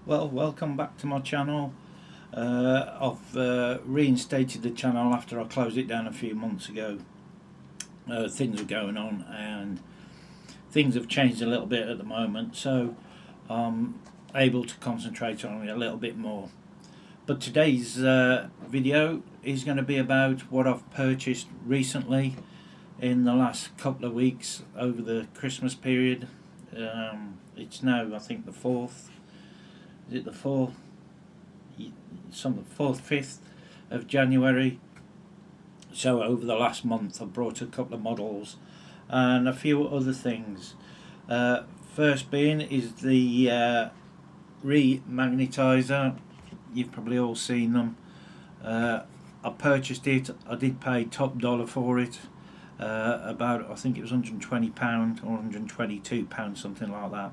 Well, welcome back to my channel. I've reinstated the channel after I closed it down a few months ago. Things are going on and things have changed a little bit at the moment, so I'm able to concentrate on it a little bit more. But today's video is going to be about what I've purchased recently in the last couple of weeks over the Christmas period. It's now, I think, the 4th. Is it the 4th? Some 4th, 5th of January. So over the last month I've brought a couple of models and a few other things. First being is the Remagnetizer. You've probably all seen them. I purchased it. I did pay top dollar for it. About, I think it was £120 or £122, something like that.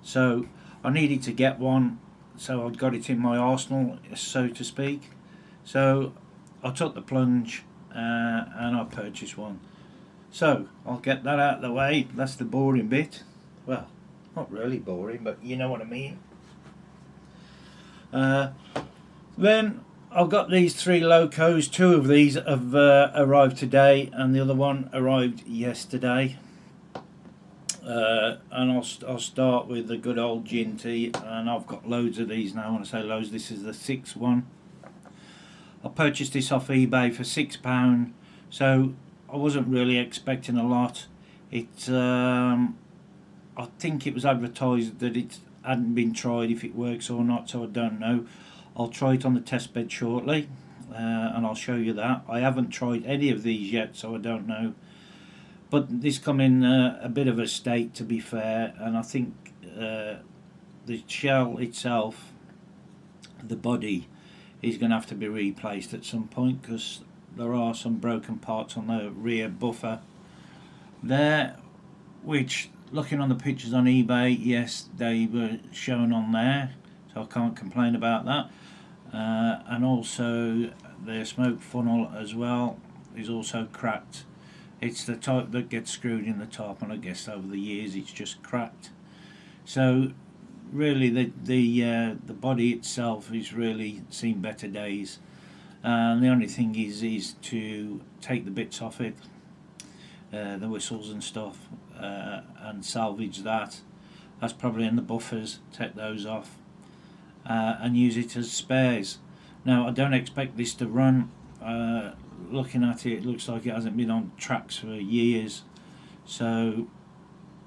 So I needed to get one, so I'd got it in my arsenal, so to speak. So I took the plunge and I purchased one. So I'll get that out of the way. That's the boring bit. Well, not really boring, but you know what I mean. Then I've got these 3 Locos. 2 of these have arrived today and the other one arrived yesterday. And I'll start with the good old Ginty, and I've got loads of these now. When I say loads, this is the 6th one. I purchased this off eBay for £6, so I wasn't really expecting a lot. I think it was advertised that it hadn't been tried if it works or not, so I don't know. I'll try it on the test bed shortly, and I'll show you that. I haven't tried any of these yet, so I don't know. But this come in a bit of a state, to be fair, and I think the shell itself, the body, is going to have to be replaced at some point because there are some broken parts on the rear buffer there, which, looking on the pictures on eBay, yes, they were shown on there, so I can't complain about that. And also the smoke funnel as well is also cracked. It's the type that gets screwed in the top, and I guess over the years it's just cracked. So really the body itself has really seen better days, and the only thing is to take the bits off it, the whistles and stuff, and salvage that. That's probably in the buffers. Take those off and use it as spares. Now I don't expect this to run. Looking at it, it looks like it hasn't been on tracks for years, so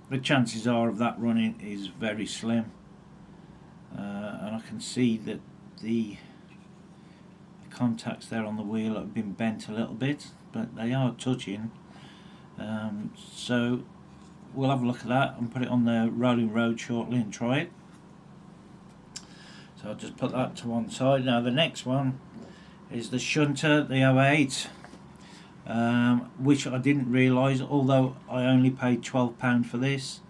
the chances are of that running is very slim. And I can see that the contacts there on the wheel have been bent a little bit, but they are touching. So we'll have a look at that and put it on the rolling road shortly and try it. So I'll just put that to one side. Now the next one is the shunter, the 08, which I didn't realise, although I only paid £12 for this,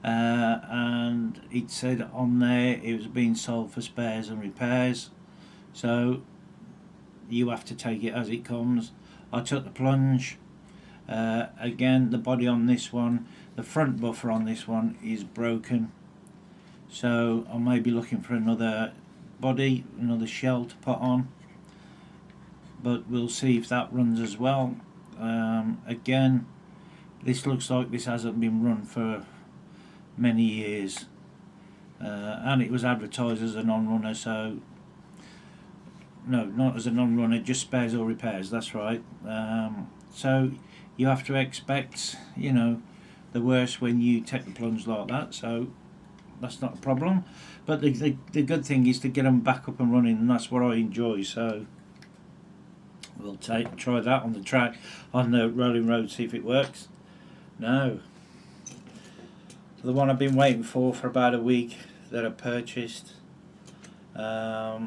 and it said on there it was being sold for spares and repairs, so you have to take it as it comes. I took the plunge. Again, the body on this one, the front buffer on this one is broken, so I may be looking for another body, another shell to put on, but we'll see if that runs as well. Again, this looks like this hasn't been run for many years, and it was advertised as a non-runner, so no, not as a non-runner, just spares or repairs, that's right. So you have to expect, you know, the worst when you take the plunge like that, so that's not a problem. But the good thing is to get them back up and running, and that's what I enjoy. So we'll try that on the track, on the rolling road, see if it works. Now, the one I've been waiting for about a week that I purchased. I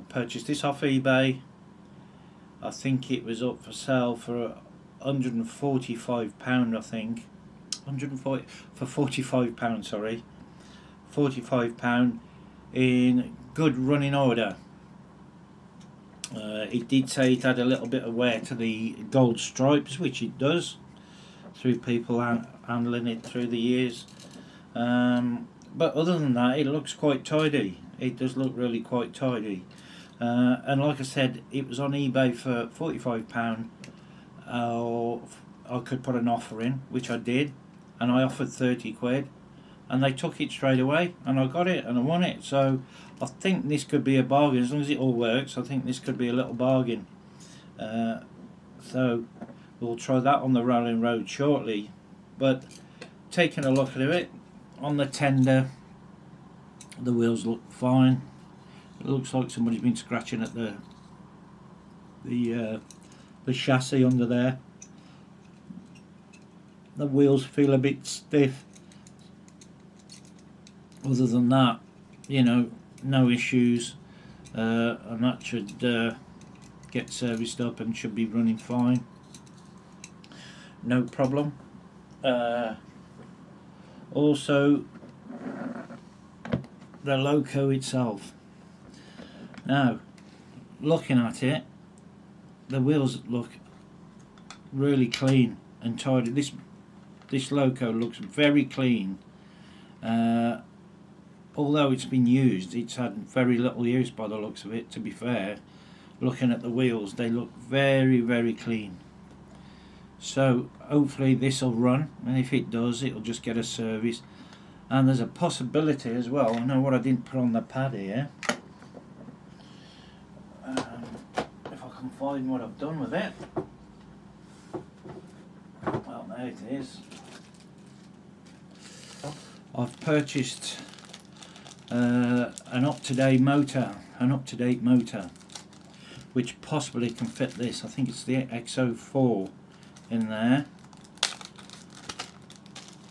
purchased this off eBay. I think it was up for sale for £145, I think. 140 for £45. Sorry, £45 in good running order. It did say it had a little bit of wear to the gold stripes, which it does, through people handling it through the years. But other than that, it looks quite tidy. It does look really quite tidy. And like I said, it was on eBay for £45. I could put an offer in, which I did, and I offered 30 quid, and they took it straight away, and I got it and I won it. So I think this could be a bargain. As long as it all works, I think this could be a little bargain. So we'll try that on the Rolling Road shortly. But taking a look at it on the tender, the wheels look fine. It looks like somebody's been scratching at the chassis under there. The wheels feel a bit stiff. Other than that, you know, no issues, and that should get serviced up and should be running fine. No problem. Also, the loco itself. Now, looking at it, the wheels look really clean and tidy. This loco looks very clean. Although it's been used, it's had very little use by the looks of it, to be fair. Looking at the wheels, they look very, very clean. So hopefully this will run, and if it does, it'll just get a service. And there's a possibility as well, I know what I didn't put on the pad here. If I can find what I've done with it. Well, there it is. I've purchased an up-to-date motor, which possibly can fit this. I think it's the XO4 in there,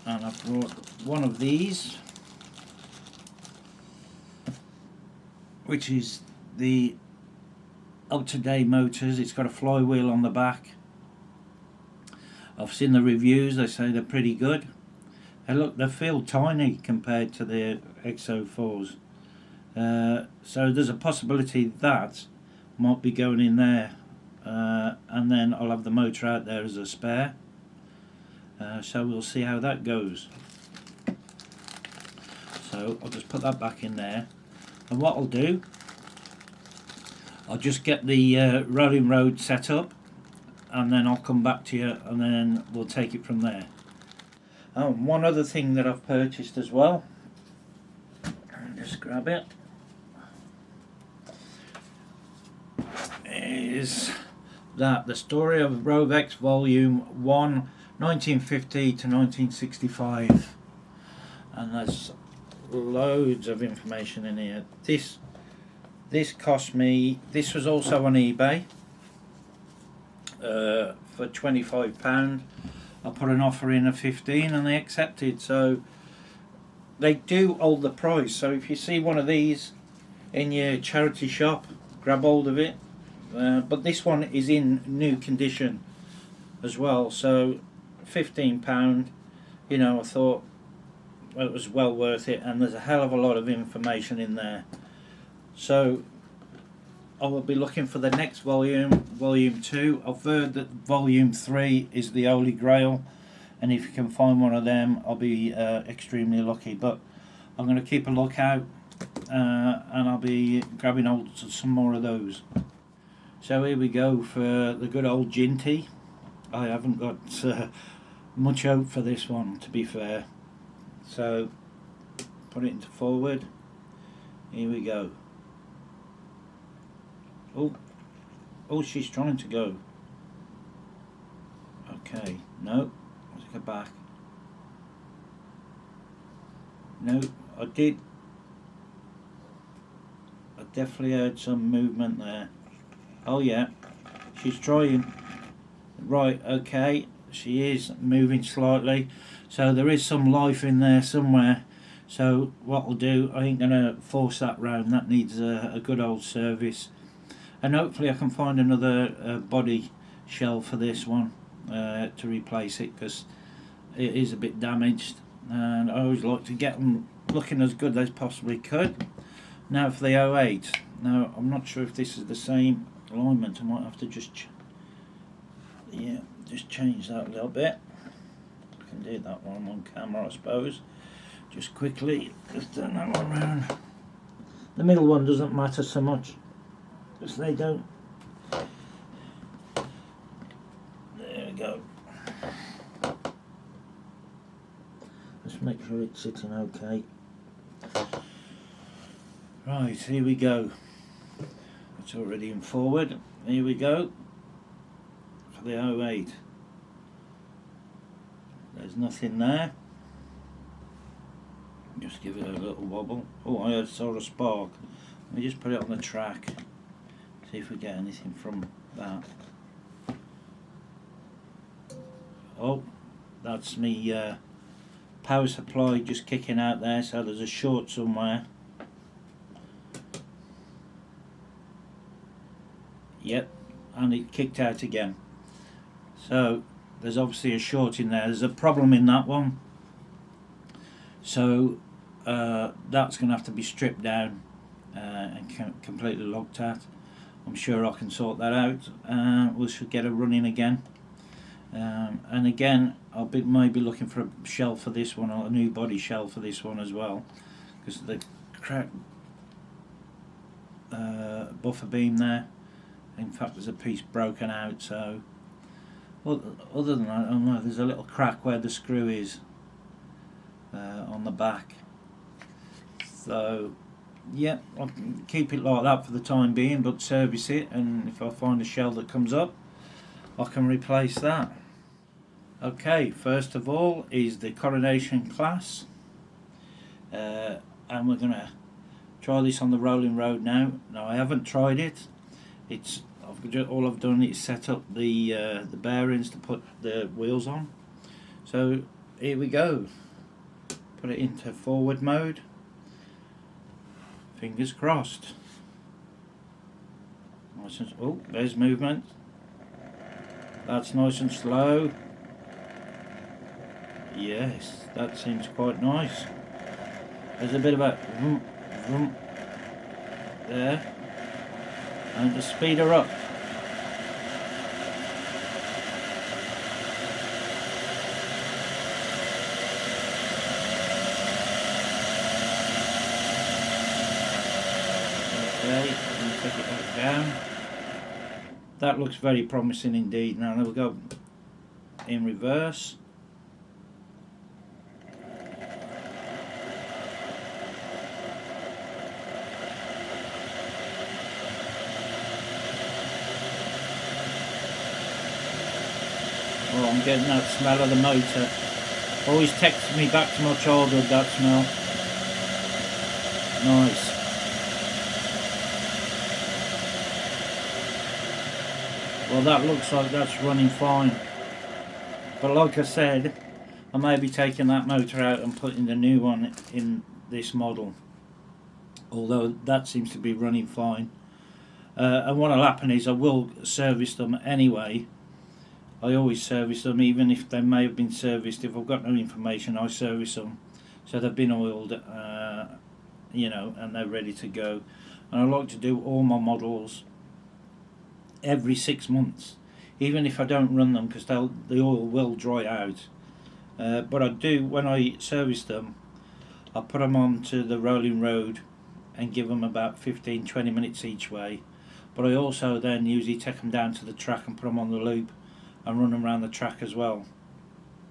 and I've brought one of these, which is the up-to-date motors. It's got a flywheel on the back. I've seen the reviews, they say they're pretty good. They feel tiny compared to the XO4s. So there's a possibility that might be going in there, and then I'll have the motor out there as a spare. So we'll see how that goes. So I'll just put that back in there, and what I'll do, I'll just get the Rolling Road set up, and then I'll come back to you, and then we'll take it from there. Oh, one other thing that I've purchased as well, just grab it, is that the story of Rovex Volume 1, 1950 to 1965, and there's loads of information in here. This cost me, this was also on eBay for £25. I put an offer in of 15 and they accepted, so they do hold the price. So if you see one of these in your charity shop, grab hold of it. But this one is in new condition as well, so £15, you know, I thought it was well worth it, and there's a hell of a lot of information in there. So I will be looking for the next volume, Volume 2. I've heard that Volume 3 is the Holy Grail, and if you can find one of them, I'll be extremely lucky. But I'm going to keep a lookout, and I'll be grabbing hold of some more of those. So here we go for the good old Ginty. I haven't got much hope for this one, to be fair. So put it into forward. Here we go. Oh, she's trying to go. Okay, no, let's go back. No, I definitely heard some movement there. Oh yeah, she's trying. Right, okay, she is moving slightly, so there is some life in there somewhere. So what I'll do, I ain't gonna force that round. That needs a good old service, and hopefully I can find another body shell for this one to replace it, because it is a bit damaged, and I always like to get them looking as good as possibly could. Now for the 08. Now I'm not sure if this is the same alignment. I might have to just change that a little bit. I can do that while I'm on camera, I suppose. Just quickly, just turn that one around. The middle one doesn't matter so much, because they don't. There we go. Let's make sure it's sitting okay. Right, here we go. It's already in forward. Here we go for the 08. There's nothing there. Just give it a little wobble. Oh, I saw a spark. Let me just put it on the track. See if we get anything from that. Oh, that's me power supply just kicking out there, so there's a short somewhere. Yep, and it kicked out again. So there's obviously a short in there. There's a problem in that one. So that's going to have to be stripped down and completely looked at. I'm sure I can sort that out. We should get it running again. And again, I'll be maybe looking for a shell for this one, or a new body shell for this one as well, because the crack buffer beam there. In fact, there's a piece broken out. So, well, other than that, oh no, there's a little crack where the screw is on the back. So, yeah, I'll keep it like that for the time being, but service it, and if I find a shell that comes up, I can replace that. Okay, first of all is the Coronation class, and we're going to try this on the rolling road now. Now, I haven't tried it. All I've done is set up the bearings to put the wheels on. So here we go. Put it into forward mode. Fingers crossed. Nice and, oh, there's movement. That's nice and slow. Yes, that seems quite nice. There's a bit of a vroom, vroom there. And to speed her up. Okay, and take it back down. That looks very promising indeed. Now we'll go in reverse. Oh, I'm getting that smell of the motor. Always takes me back to my childhood, that smell. Nice. Well, that looks like that's running fine. But like I said, I may be taking that motor out and putting the new one in this model. Although that seems to be running fine. And what will happen is I will service them anyway. I always service them, even if they may have been serviced. If I've got no information, I service them. So they've been oiled, you know, and they're ready to go. And I like to do all my models every 6 months, even if I don't run them, because the oil will dry out. But I do, when I service them, I put them onto the rolling road and give them about 15-20 minutes each way. But I also then usually take them down to the track and put them on the loop and run them around the track as well,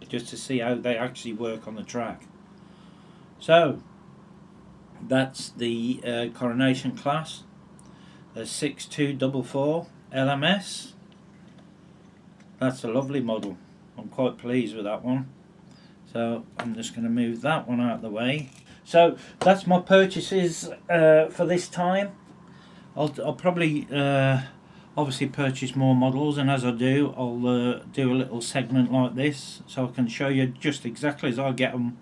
just to see how they actually work on the track. So that's the Coronation class, the 6244 LMS. That's a lovely model. I'm quite pleased with that one. So I'm just going to move that one out of the way. So that's my purchases for this time. I'll probably obviously purchase more models, and as I do, I'll do a little segment like this so I can show you just exactly as I get them,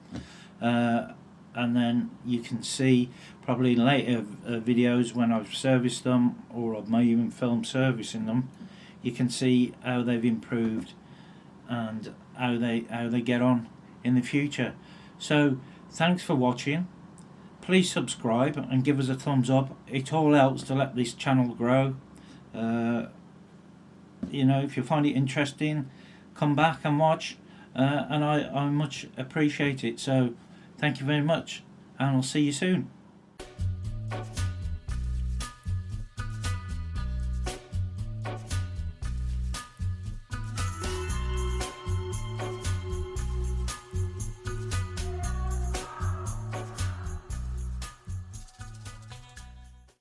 and then you can see probably in later videos when I've serviced them, or I may even film servicing them. You can see how they've improved and how they get on. in the future. So thanks for watching. Please subscribe and give us a thumbs up. It all helps to let this channel grow. If you find it interesting, come back and watch, and I much appreciate it. So thank you very much, and I'll see you soon.